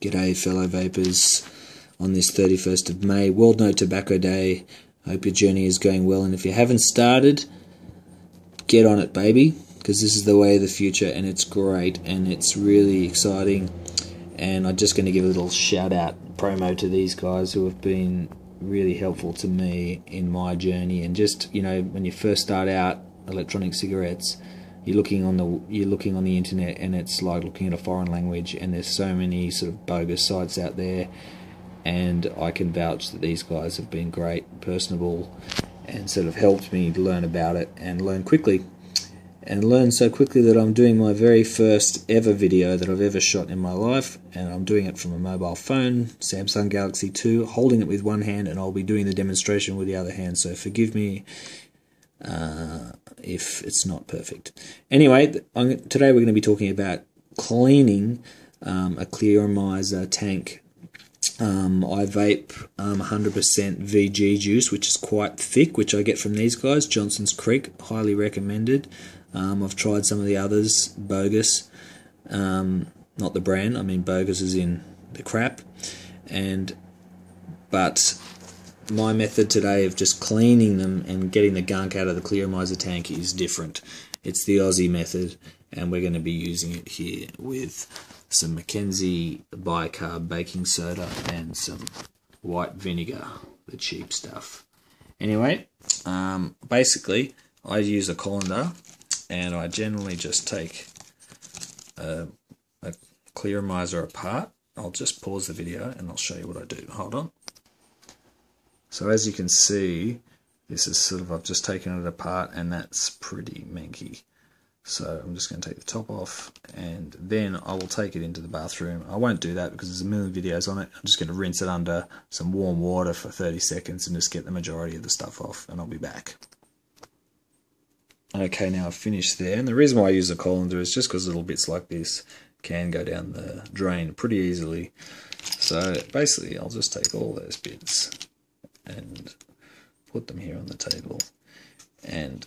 G'day fellow vapors on this 31st of May, World No Tobacco Day. Hope your journey is going well, and if you haven't started, get on it baby, because this is the way of the future and it's great and it's really exciting. And I'm just going to give a little shout out promo to these guys who have been really helpful to me in my journey. And just, you know, when you first start out electronic cigarettes, you're looking on the internet and it's like looking at a foreign language, and there's so many sort of bogus sites out there, and I can vouch that these guys have been great, personable, and sort of helped me learn about it and learn quickly. And learn so quickly that I'm doing my very first ever video that I've ever shot in my life, and I'm doing it from a mobile phone, Samsung Galaxy 2, holding it with one hand, and I'll be doing the demonstration with the other hand, so forgive me if it's not perfect. Anyway, today we're going to be talking about cleaning a Clearomizer tank. I vape 100% VG juice, which is quite thick, which I get from these guys, Johnson's Creek, highly recommended. I've tried some of the others, bogus, not the brand, I mean bogus as in the crap, but my method today of just cleaning them and getting the gunk out of the Clearomizer tank is different. It's the Aussie method, and we're going to be using it here with some Mackenzie bicarb baking soda and some white vinegar, the cheap stuff. Anyway, basically I use a colander, and I generally just take a Clearomizer apart. I'll just pause the video and I'll show you what I do. Hold on. So as you can see, this is sort of, I've just taken it apart, and that's pretty manky. So I'm just going to take the top off, and then I will take it into the bathroom. I won't do that because there's a million videos on it. I'm just going to rinse it under some warm water for 30 seconds and just get the majority of the stuff off, and I'll be back. Okay, now I've finished there, and the reason why I use a colander is just because little bits like this can go down the drain pretty easily. So basically I'll just take all those bits and put them here on the table. And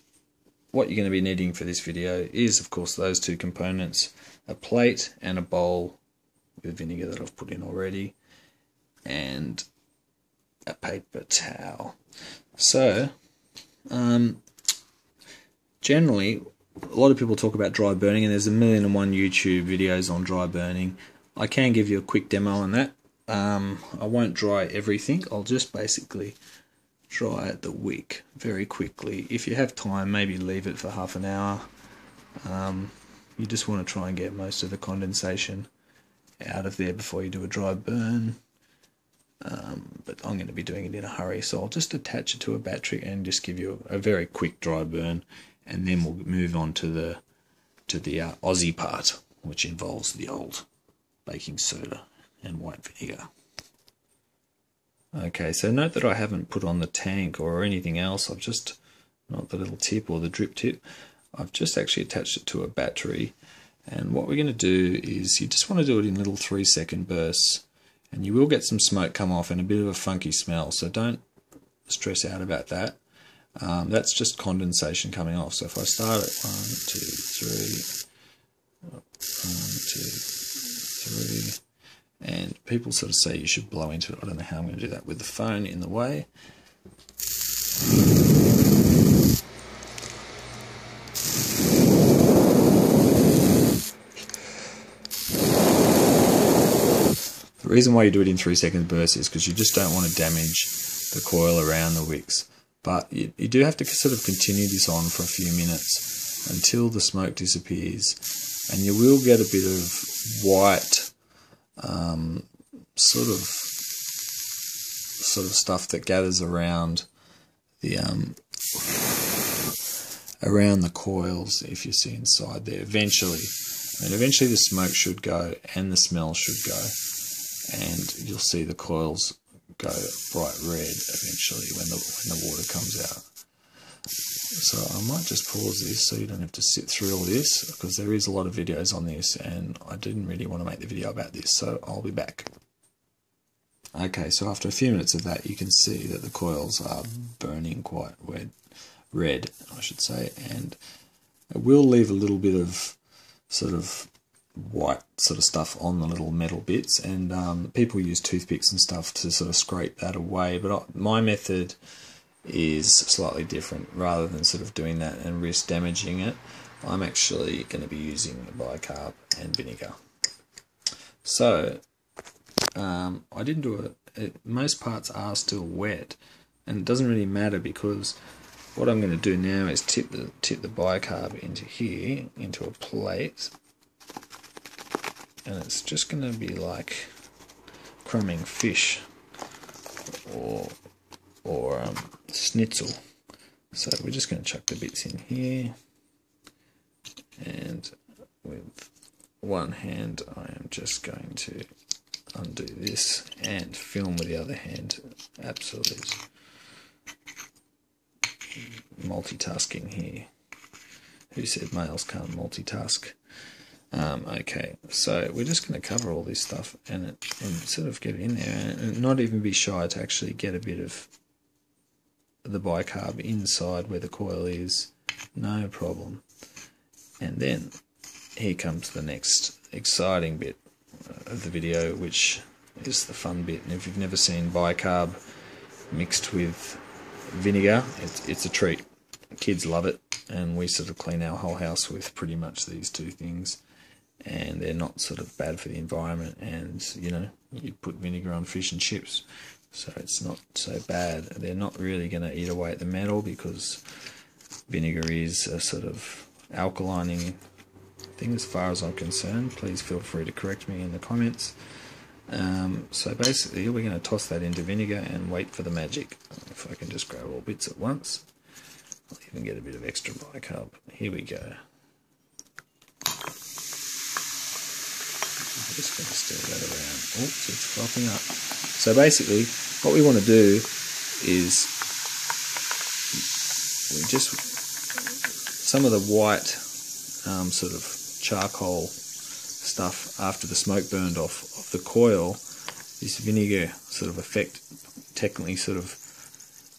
what you're going to be needing for this video is, of course, those two components, a plate and a bowl with vinegar that I've put in already, and a paper towel. So generally, a lot of people talk about dry burning, and there's 1,000,001 YouTube videos on dry burning. I can give you a quick demo on that. I won't dry everything. I'll just basically dry the wick very quickly. If you have time, maybe leave it for half an hour. You just want to try and get most of the condensation out of there before you do a dry burn. But I'm going to be doing it in a hurry, so I'll just attach it to a battery and just give you a very quick dry burn, and then we'll move on to the Aussie part, which involves the old baking soda and white vinegar. Okay, so note that I haven't put on the tank or anything else. I've just, not the little tip or the drip tip, I've just actually attached it to a battery. And what we're going to do is, you just want to do it in little 3-second bursts, and you will get some smoke come off and a bit of a funky smell, so don't stress out about that. That's just condensation coming off. So if I start at 1, 2, 3, 1, 2, 3, and people sort of say you should blow into it. I don't know how I'm going to do that with the phone in the way. The reason why you do it in 3-second bursts is because you just don't want to damage the coil around the wicks. But you do have to sort of continue this on for a few minutes until the smoke disappears, and you will get a bit of white sort of stuff that gathers around the coils, if you see inside there. Eventually the smoke should go and the smell should go, and you'll see the coils go bright red eventually when the water comes out. So I might just pause this so you don't have to sit through all this, because there is a lot of videos on this and I didn't really want to make the video about this, so I'll be back. Okay, so after a few minutes of that, you can see that the coils are burning quite red, I should say, and it will leave a little bit of sort of white sort of stuff on the little metal bits, and people use toothpicks and stuff to sort of scrape that away, but my method is slightly different. Rather than sort of doing that and risk damaging it, I'm actually going to be using bicarb and vinegar. So I didn't do it. Most parts are still wet, and it doesn't really matter, because what I'm going to do now is tip the bicarb into here, into a plate, and it's just going to be like crumbing fish or schnitzel. So we're just going to chuck the bits in here, and with one hand I am just going to undo this and film with the other hand. Absolute multitasking here. Who said males can't multitask? Okay, so we're just going to cover all this stuff and sort of get it in there, and not even be shy to actually get a bit of the bicarb inside where the coil is. No problem. And then here comes the next exciting bit of the video, which is the fun bit. And if you've never seen bicarb mixed with vinegar, it's a treat. Kids love it, and we sort of clean our whole house with pretty much these two things, and they're not sort of bad for the environment. And you know, you put vinegar on fish and chips, so it's not so bad. They're not really going to eat away at the metal, because vinegar is a sort of alkalining thing as far as I'm concerned. Please feel free to correct me in the comments. So basically we're going to toss that into vinegar and wait for the magic. If I can just grab all bits at once, I'll even get a bit of extra bicarb. Here we go. I'm just going to stir that around. Oops, it's frothing up. So basically what we want to do is we just, some of the white sort of charcoal stuff after the smoke burned off of the coil, this vinegar sort of effect, technically sort of,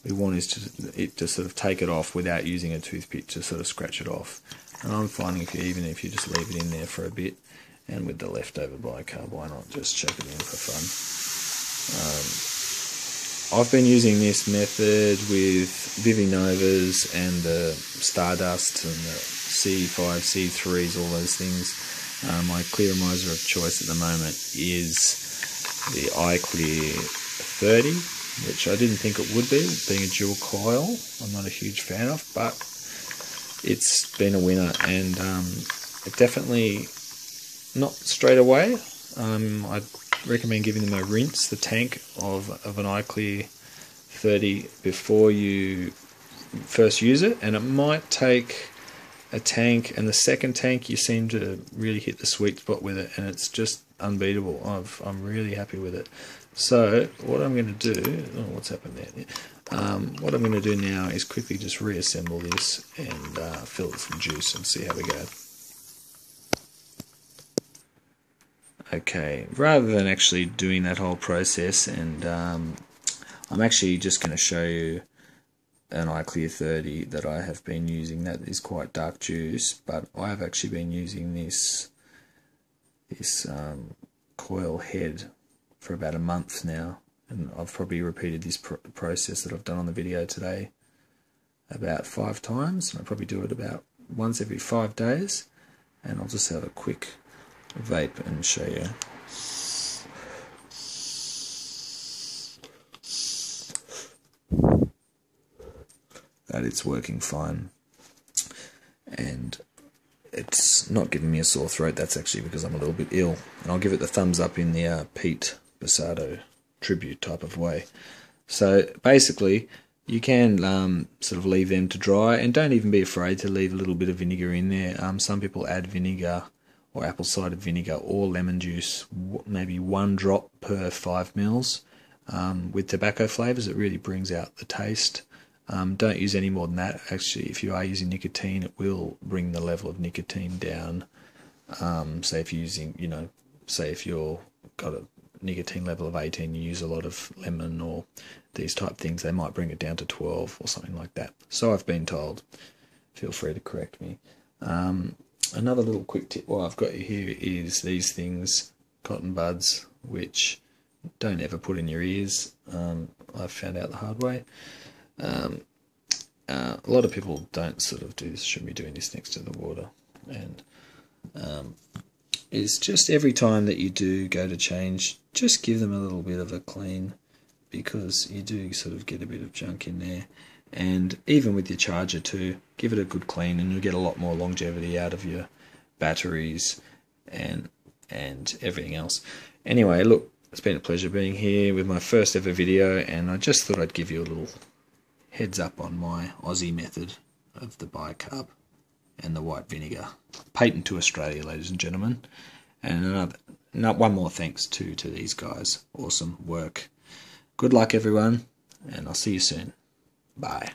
we want it to sort of take it off without using a toothpick to sort of scratch it off. And I'm finding even if you just leave it in there for a bit, and with the leftover bicarb, why not just chuck it in for fun. I've been using this method with Vivi Novas and the Stardust and the C5, C3s, all those things. My Clearomizer of choice at the moment is the iClear 30, which I didn't think it would be, being a dual coil. I'm not a huge fan of, but it's been a winner, and it definitely, not straight away. I'd recommend giving them a rinse, the tank of an iClear 30, before you first use it, and it might take a tank, and the second tank you seem to really hit the sweet spot with it, and it's just unbeatable. I'm really happy with it. So what I'm going to do, what's happened there? What I'm going to do now is quickly just reassemble this and fill it with some juice and see how we go. Okay, rather than actually doing that whole process, and I'm actually just going to show you an iClear 30 that I have been using. That is quite dark juice, but I have actually been using this coil head for about a month now, and I've probably repeated this process that I've done on the video today about 5 times, and I probably do it about once every 5 days. And I'll just have a quick vape and show you. That it's working fine, and it's not giving me a sore throat. That's actually because I'm a little bit ill, and I'll give it the thumbs up in the Pete Basado tribute type of way. So basically you can sort of leave them to dry, and don't even be afraid to leave a little bit of vinegar in there. Some people add vinegar or apple cider vinegar or lemon juice, maybe 1 drop per 5 mils. With tobacco flavours, it really brings out the taste. Don't use any more than that. Actually, if you are using nicotine, it will bring the level of nicotine down. Say if you're using, say if you're got a nicotine level of 18, you use a lot of lemon or these type things, they might bring it down to 12 or something like that. So I've been told. Feel free to correct me. Another little quick tip while I've got you here is these things, cotton buds, which don't ever put in your ears. I've found out the hard way. A lot of people don't sort of do this, shouldn't be doing this next to the water. And it's just every time that you do go to change, just give them a little bit of a clean, because you do sort of get a bit of junk in there. And even with your charger too, give it a good clean and you'll get a lot more longevity out of your batteries and everything else. Anyway, look, it's been a pleasure being here with my first ever video, and I just thought I'd give you a little heads up on my Aussie method of the bicarb and the white vinegar. Patent to Australia, ladies and gentlemen. And one more thanks to these guys. Awesome work. Good luck, everyone, and I'll see you soon. Bye.